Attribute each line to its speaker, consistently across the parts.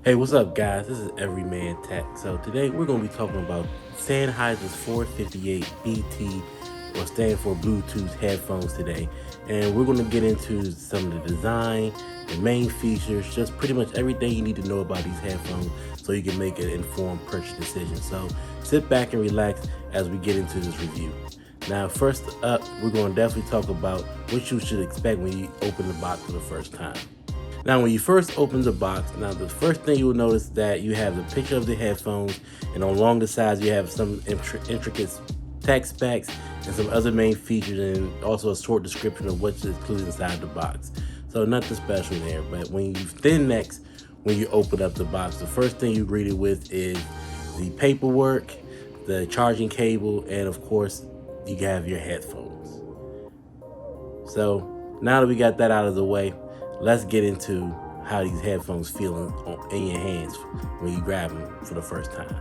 Speaker 1: Hey, what's up, guys? This is Everyman Tech. So today we're going to be talking about Sennheiser's 458 BT, or stand for Bluetooth headphones today. And we're going to get into some of the design, the main features, just pretty much everything you need to know about these headphones so you can make an informed purchase decision. So sit back and relax as we get into this review. Now, first up, we're going to definitely talk about what you should expect when you open the box for the first time. Now, when you first open the box, now the first thing you will notice that you have the picture of the headphones, and along the sides you have some intricate tech specs and some other main features, and also a short description of what's included inside the box. So nothing special there. But when you open up the box, the first thing you're greeted with is the paperwork, the charging cable, and of course, you have your headphones. So now that we got that out of the way, let's get into how these headphones feel in your hands when you grab them for the first time.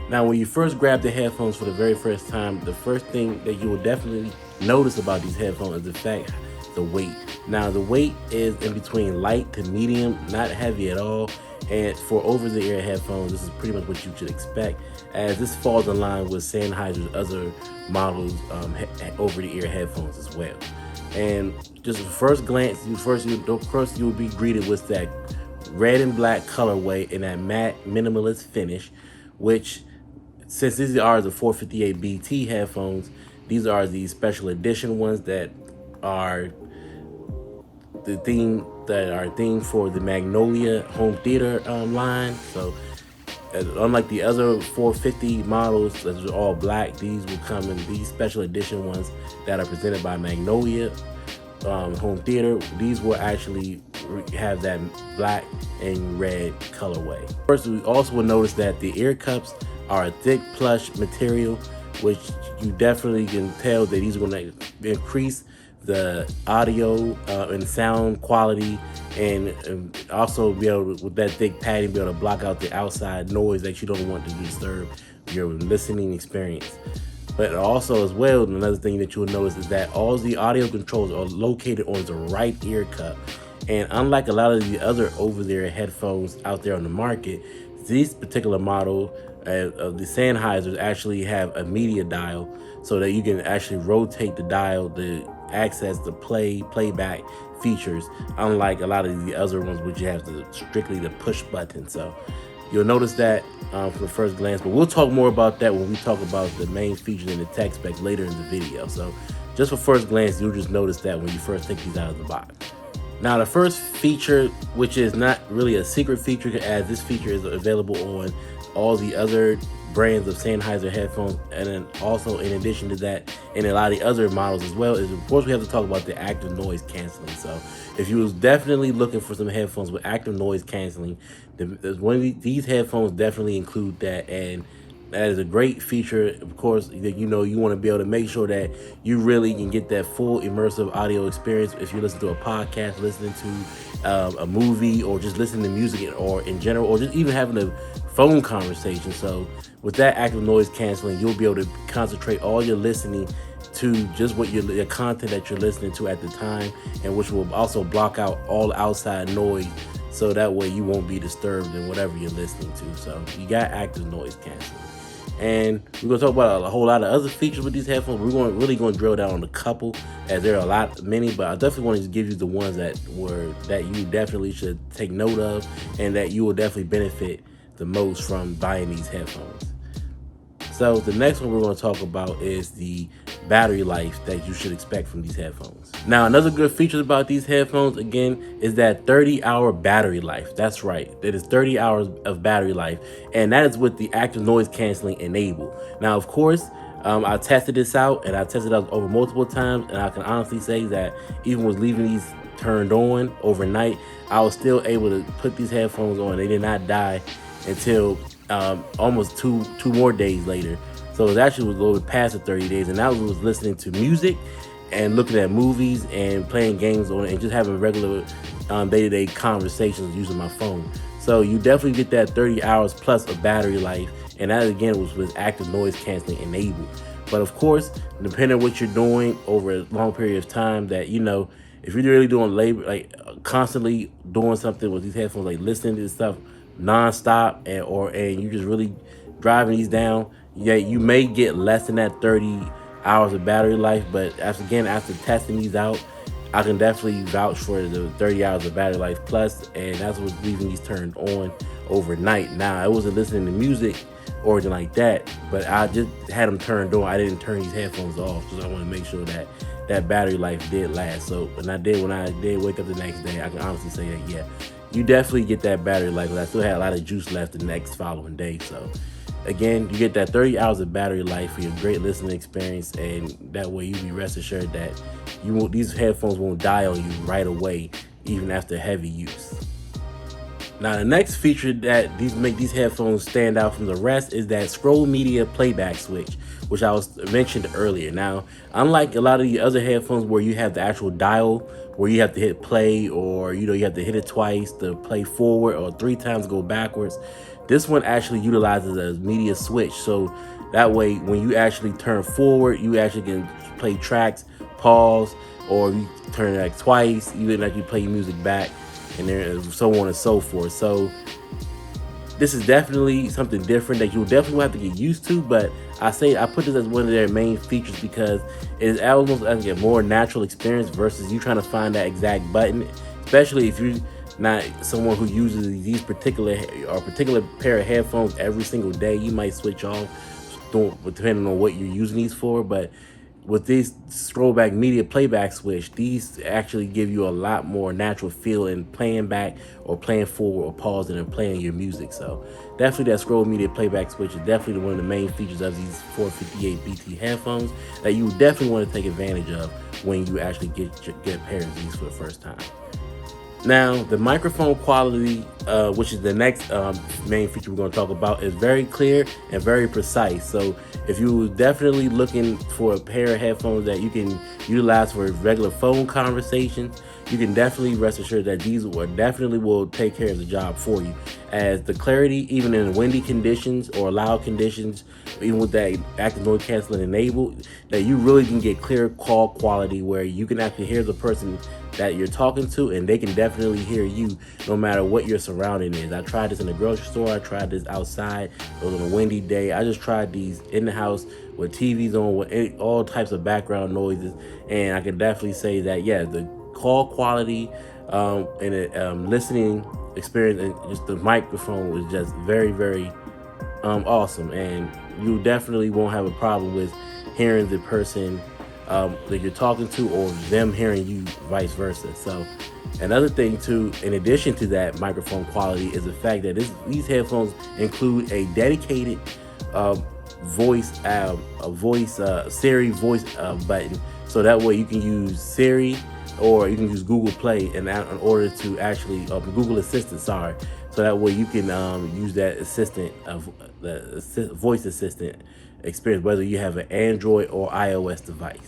Speaker 1: Now, when you first grab the headphones for the very first time, the first thing that you will definitely notice about these headphones is the fact, the weight. Now, the weight is in between light to medium, not heavy at all. And for over-the-ear headphones, this is pretty much what you should expect, as this falls in line with Sennheiser's other models over-the-ear headphones as well. And just at first glance, you will be greeted with that red and black colorway and that matte minimalist finish, which, since these are the 458 BT headphones, these are the special edition ones that are themed for the Magnolia home theater line. So unlike the other 450 models that are all black, these will come in these special edition ones that are presented by Magnolia home theater. These will actually have that black and red colorway. First, we also will notice that the ear cups are a thick plush material, which you definitely can tell that these are going to increase the audio and sound quality, and also be able to, with that thick padding, be able to block out the outside noise that you don't want to disturb your listening experience. But also as well, another thing that you will notice is that all the audio controls are located on the right ear cup. And unlike a lot of the other over-the-ear headphones out there on the market, these particular model of the Sennheisers actually have a media dial, so that you can actually rotate the dial to access the playback features, unlike a lot of the other ones which you have to strictly the push button. So you'll notice that for the first glance, but we'll talk more about that when we talk about the main features and the tech specs later in the video. So just for first glance, you'll just notice that when you first take these out of the box. Now, the first feature, which is not really a secret feature, as this feature is available on all the other brands of Sennheiser headphones, and then also in addition to that, in a lot of the other models as well, is of course we have to talk about the active noise canceling. So if you was definitely looking for some headphones with active noise canceling, these headphones definitely include that, and that is a great feature. Of course, you want to be able to make sure that you really can get that full immersive audio experience if you listen to a podcast, listening to a movie, or just listening to music, or in general, or just even having a phone conversation. So with that active noise canceling, you'll be able to concentrate all your listening to just what your content that you're listening to at the time, and which will also block out all outside noise, so that way you won't be disturbed in whatever you're listening to. So you got active noise canceling. And we're going to talk about a whole lot of other features with these headphones. We're really going to drill down on a couple, as there are many, but I definitely want to give you the ones that you definitely should take note of, and that you will definitely benefit the most from buying these headphones. So the next one we're going to talk about is the battery life that you should expect from these headphones. Now, another good feature about these headphones, again, is that 30-hour battery life. That's right, it is 30 hours of battery life, and that is with the active noise canceling enabled. Now, of course, I tested this out, and I tested it out over multiple times, and I can honestly say that even with leaving these turned on overnight, I was still able to put these headphones on. They did not die until almost two more days later. So it actually was a little bit past the 30 days, and I was listening to music and looking at movies and playing games on it, and just having regular day-to-day conversations using my phone. So you definitely get that 30 hours plus of battery life, and that again was with active noise canceling enabled. But of course, depending on what you're doing over a long period of time, that if you're really doing labor, like constantly doing something with these headphones, like listening to this stuff nonstop, and you just really driving these down, yeah, you may get less than that 30 hours of battery life. But after testing these out, I can definitely vouch for the 30 hours of battery life plus, and that's what's leaving these turned on overnight. Now, I wasn't listening to music or anything like that, but I just had them turned on. I didn't turn these headphones off because I want to make sure that that battery life did last. So when I did wake up the next day, I can honestly say that, yeah, you definitely get that battery life. I still had a lot of juice left the next following day. So again, you get that 30 hours of battery life for your great listening experience, and that way you be rest assured that these headphones won't die on you right away, even after heavy use. Now, the next feature that make these headphones stand out from the rest is that scroll media playback switch, which I was mentioned earlier. Now, unlike a lot of the other headphones where you have the actual dial where you have to hit play, or you have to hit it twice to play forward or 3 times go backwards, this one actually utilizes a media switch. So that way, when you actually turn forward, you actually can play tracks, pause, or you turn it like twice, you can actually play music back, and there, so on and so forth. So this is definitely something different that you'll definitely have to get used to. But I put this as one of their main features because it is almost like a more natural experience versus you trying to find that exact button, especially if you're not someone who uses these particular pair of headphones every single day. You might switch off depending on what you're using these for. But with this scrollback media playback switch, these actually give you a lot more natural feel in playing back or playing forward or pausing and playing your music. So definitely that scroll media playback switch is definitely one of the main features of these 458 BT headphones that you definitely want to take advantage of when you actually get a pair of these for the first time. Now, the microphone quality, which is the next main feature we're going to talk about, is very clear and very precise. So if you're definitely looking for a pair of headphones that you can utilize for regular phone conversations, you can definitely rest assured that these will take care of the job for you. As the clarity, even in windy conditions or loud conditions, even with that active noise canceling enabled, that you really can get clear call quality where you can actually hear the person that you're talking to, and they can definitely hear you no matter what your surrounding is. I tried this in the grocery store. I tried this outside. It was on a windy day. I just tried these in the house with TVs on, with all types of background noises, and I can definitely say that, yeah, the call quality and the listening experience and just the microphone was just very, very awesome, and you definitely won't have a problem with hearing the person that you're talking to or them hearing you, vice versa. So another thing too, in addition to that microphone quality, is the fact that these headphones include a dedicated Siri voice button, so that way you can use Siri or you can use Google Play in order to actually Google Assistant, sorry. So that way you can use that assistant voice assistant experience, whether you have an Android or iOS device.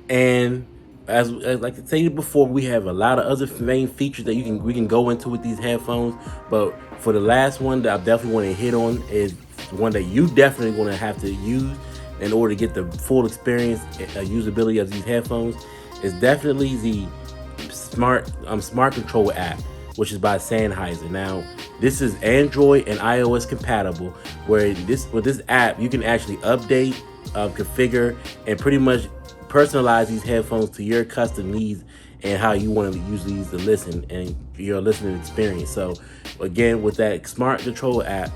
Speaker 1: And as like I stated before, we have a lot of other main features that we can go into with these headphones. But for the last one that I definitely want to hit on is one that you definitely going to have to use in order to get the full experience usability of these headphones, is definitely the smart control app, which is by Sennheiser. Now, this is Android and iOS compatible, where with this app you can actually update, configure, and pretty much personalize these headphones to your custom needs and how you want to use these to listen and your listening experience. So again, with that smart control app,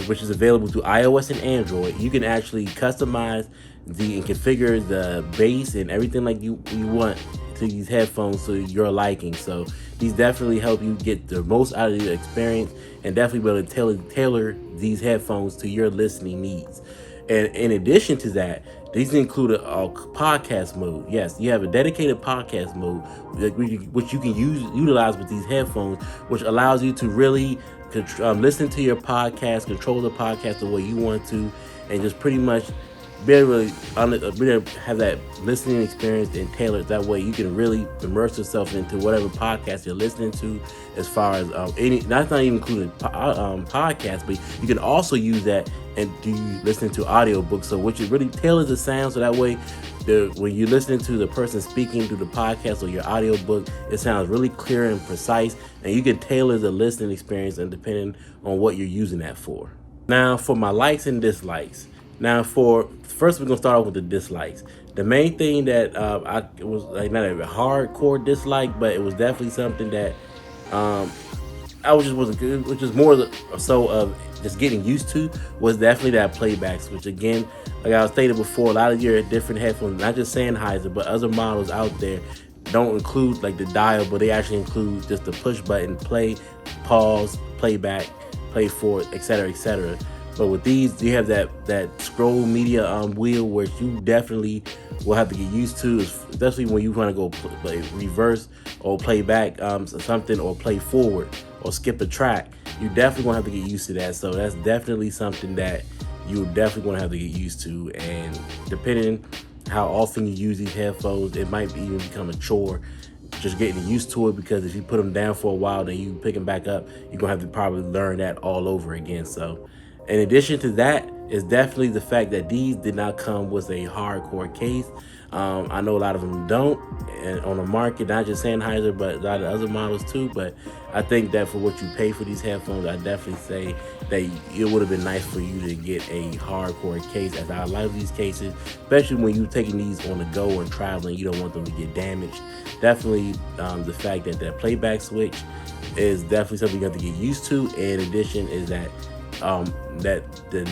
Speaker 1: which is available to iOS and Android, you can actually customize and configure the bass and everything like you want to these headphones to your liking. So these definitely help you get the most out of the experience and definitely be able to tailor these headphones to your listening needs. And in addition to that, these include a podcast mode. Yes, you have a dedicated podcast mode which you can utilize with these headphones, which allows you to really listen to your podcast, control the podcast the way you want to, and just pretty much be able to have that listening experience and tailor it that way. You can really immerse yourself into whatever podcast you're listening to, as far as any. That's not even including podcasts, but you can also use that and do listening to audiobooks. So which it really tailors the sound, so that way when you're listening to the person speaking through the podcast or your audiobook, it sounds really clear and precise, and you can tailor the listening experience and depending on what you're using that for. Now for my likes and dislikes. Now for first, we're gonna start off with the dislikes. The main thing that it was like not a hardcore dislike, but it was definitely something that I was just wasn't good, which is more so of just getting used to, was definitely that playbacks, which again, like I stated before, a lot of your different headphones, not just Sennheiser, but other models out there don't include like the dial, but they actually include just the push button, play, pause, playback, play forward, etc., etc. But with these, you have that scroll media wheel, where you definitely will have to get used to, especially when you want to go play reverse or play back something, or play forward or skip a track. You definitely gonna have to get used to that. So that's definitely something that you definitely gonna have to get used to. And depending how often you use these headphones, it might even become a chore just getting used to it, because if you put them down for a while, then you pick them back up, you're gonna have to probably learn that all over again. So in addition to that is definitely the fact that these did not come with a hardcore case. I know a lot of them don't, and on the market, not just Sennheiser, but a lot of other models too. But I think that for what you pay for these headphones, I definitely say that it would have been nice for you to get a hardcore case, as I like these cases, especially when you're taking these on the go and traveling. You don't want them to get damaged. Definitely the fact that that playback switch is definitely something you have to get used to. In addition is that that the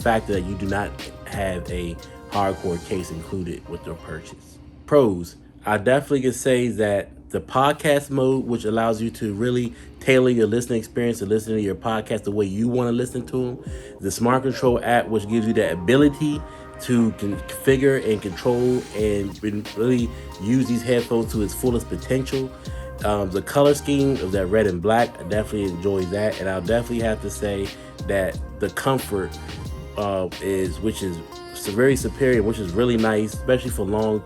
Speaker 1: fact that you do not have a hardcore case included with your purchase. Pros, I definitely could say that the podcast mode, which allows you to really tailor your listening experience to listen to your podcast the way you want to listen to them. The Smart Control app, which gives you that ability to configure and control and really use these headphones to its fullest potential. The color scheme of that red and black, I definitely enjoy that. And I'll definitely have to say that the comfort which is very superior, which is really nice, especially for long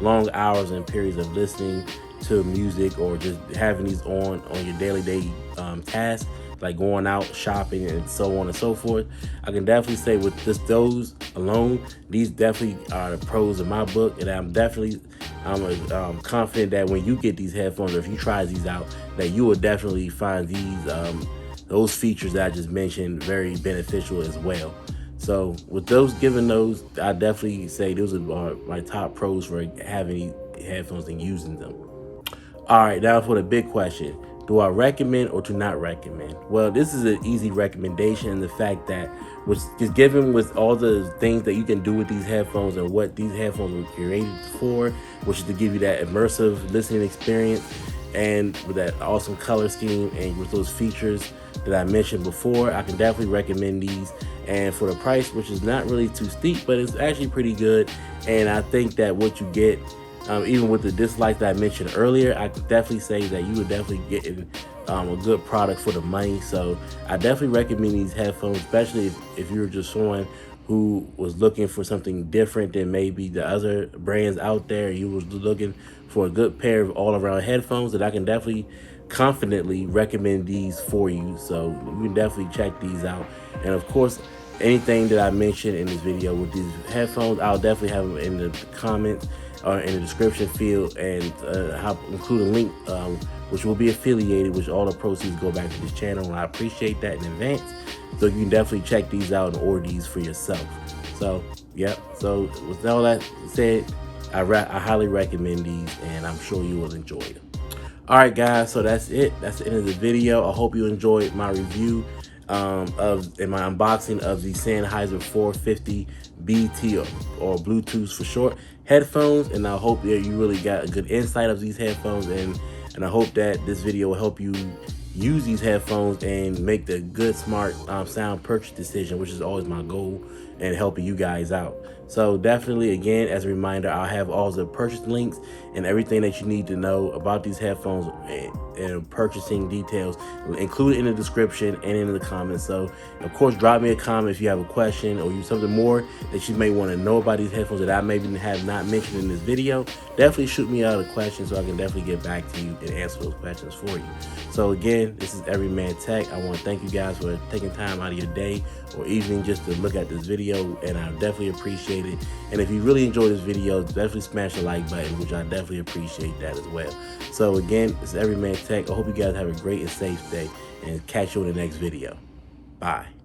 Speaker 1: long hours and periods of listening to music, or just having these on your daily tasks, like going out shopping and so on and so forth. I can definitely say with just those alone, these definitely are the pros in my book. And I'm confident that when you get these headphones, or if you try these out, that you will definitely find these those features that I just mentioned very beneficial as well. So with given those, I definitely say those are my top pros for having these headphones and using them. All right, now for the big question. Do I recommend or do not recommend? Well, this is an easy recommendation, and the fact that which is given with all the things that you can do with these headphones and what these headphones were created for, which is to give you that immersive listening experience, and with that awesome color scheme and with those features that I mentioned before, I can definitely recommend these. And for the price, which is not really too steep, but it's actually pretty good. And I think that what you get, even with the dislikes that I mentioned earlier, I could definitely say that you would definitely get a good product for the money. So I definitely recommend these headphones, especially if you're just someone who was looking for something different than maybe the other brands out there. You was looking for a good pair of all-around headphones, that I can definitely confidently recommend these for you. So you can definitely check these out. And of course, anything that I mentioned in this video with these headphones, I'll definitely have them in the comments or in the description field, and I'll include a link which will be affiliated, which all the proceeds go back to this channel, and I appreciate that in advance. So you can definitely check these out and order these for yourself. So yep, so with all that said, I highly recommend these, and I'm sure you will enjoy them. All right, guys, so that's it. That's the end of the video. I hope you enjoyed my review and my unboxing of the Sennheiser 450 BT or Bluetooth for short headphones, and I hope that you really got a good insight of these headphones, and I hope that this video will help you use these headphones and make the good, smart sound purchase decision, which is always my goal, and helping you guys out. So definitely, again, as a reminder, I'll have all the purchase links and everything that you need to know about these headphones and purchasing details included in the description and in the comments. So of course, drop me a comment if you have a question or you something more that you may want to know about these headphones that I maybe have not mentioned in this video. Definitely shoot me out a question so I can definitely get back to you and answer those questions for you. So again, this is Everyman Tech. I want to thank you guys for taking time out of your day or evening just to look at this video, and I definitely appreciate it. And if you really enjoyed this video, definitely smash the like button, which I definitely appreciate that as well. So again, this is Everyman Tech. I hope you guys have a great and safe day, and catch you in the next video. Bye.